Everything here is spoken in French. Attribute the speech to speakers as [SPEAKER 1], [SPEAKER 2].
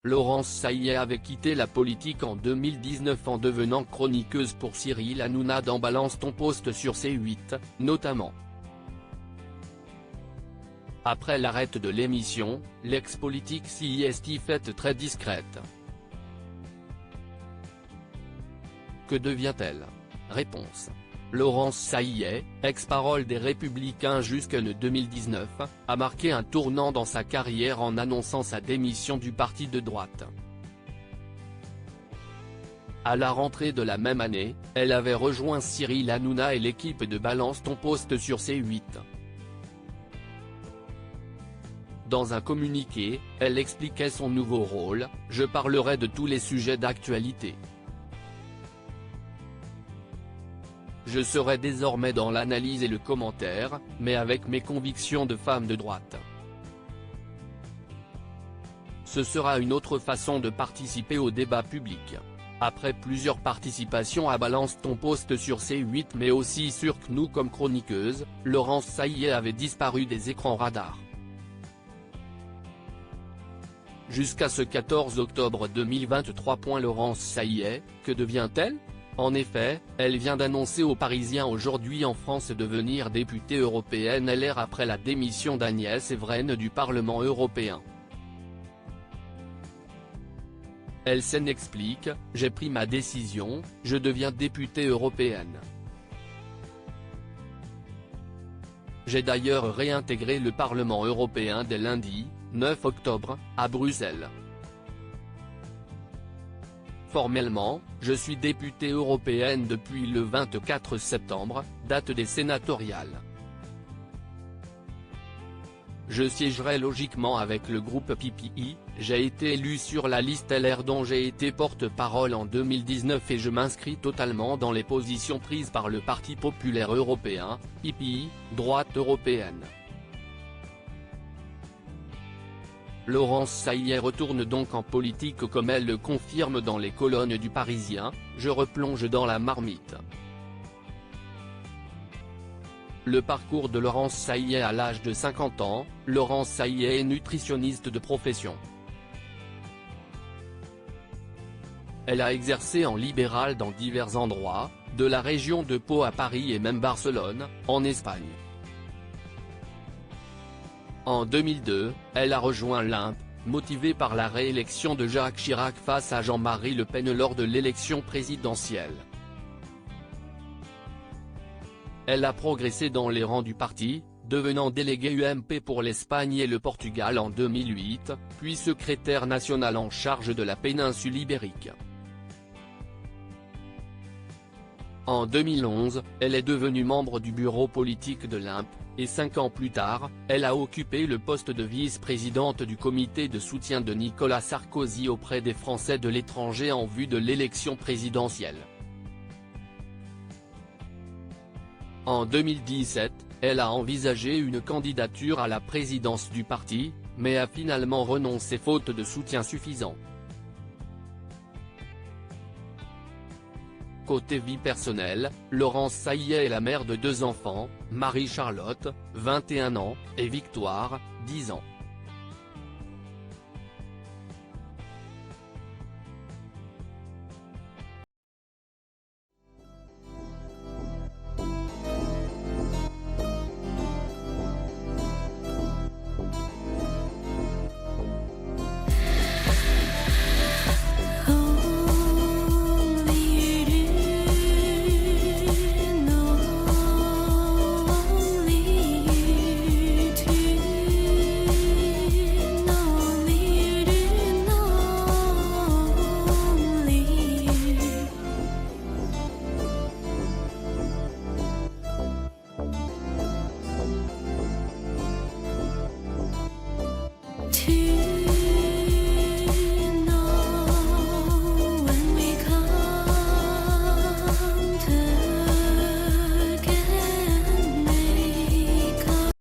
[SPEAKER 1] Laurence Saillet avait quitté la politique en 2019 en devenant chroniqueuse pour Cyril Hanouna dans Balance ton poste sur C8, notamment. Après l'arrêt de l'émission, l'ex-politique s'y est faite très discrète. Que devient-elle? Réponse. Laurence Saillet, ex-parole des Républicains jusqu'en 2019, a marqué un tournant dans sa carrière en annonçant sa démission du parti de droite. À la rentrée de la même année, elle avait rejoint Cyril Hanouna et l'équipe de Balance ton poste sur C8. Dans un communiqué, elle expliquait son nouveau rôle: « Je parlerai de tous les sujets d'actualité. Je serai désormais dans l'analyse et le commentaire, mais avec mes convictions de femme de droite. Ce sera une autre façon de participer au débat public. » Après plusieurs participations à Balance ton poste sur C8 mais aussi sur CNOO comme chroniqueuse, Laurence Saillet avait disparu des écrans radars. Jusqu'à ce 14 octobre 2023. Laurence Saillet, que devient-elle? En effet, elle vient d'annoncer aux Parisiens aujourd'hui en France devenir députée européenne LR après la démission d'Agnès Evren du Parlement européen. Elle s'en explique: « J'ai pris ma décision, je deviens députée européenne. J'ai d'ailleurs réintégré le Parlement européen dès lundi, 9 octobre, à Bruxelles. Formellement, je suis députée européenne depuis le 24 septembre, date des sénatoriales. Je siégerai logiquement avec le groupe PPI, j'ai été élu sur la liste LR dont j'ai été porte-parole en 2019 et je m'inscris totalement dans les positions prises par le Parti populaire européen, PPI, droite européenne. » Laurence Saillet retourne donc en politique comme elle le confirme dans les colonnes du Parisien: « Je replonge dans la marmite. » Le parcours de Laurence Saillet. À l'âge de 50 ans, Laurence Saillet est nutritionniste de profession. Elle a exercé en libéral dans divers endroits, de la région de Pau à Paris et même Barcelone, en Espagne. En 2002, elle a rejoint l'Imp, motivée par la réélection de Jacques Chirac face à Jean-Marie Le Pen lors de l'élection présidentielle. Elle a progressé dans les rangs du parti, devenant déléguée UMP pour l'Espagne et le Portugal en 2008, puis secrétaire national en charge de la péninsule ibérique. En 2011, elle est devenue membre du bureau politique de l'Imp, et 5 ans plus tard, elle a occupé le poste de vice-présidente du comité de soutien de Nicolas Sarkozy auprès des Français de l'étranger en vue de l'élection présidentielle. En 2017, elle a envisagé une candidature à la présidence du parti, mais a finalement renoncé faute de soutien suffisant. Côté vie personnelle, Laurence Saillet est la mère de 2 enfants, Marie-Charlotte, 21 ans, et Victoire, 10 ans.
[SPEAKER 2] To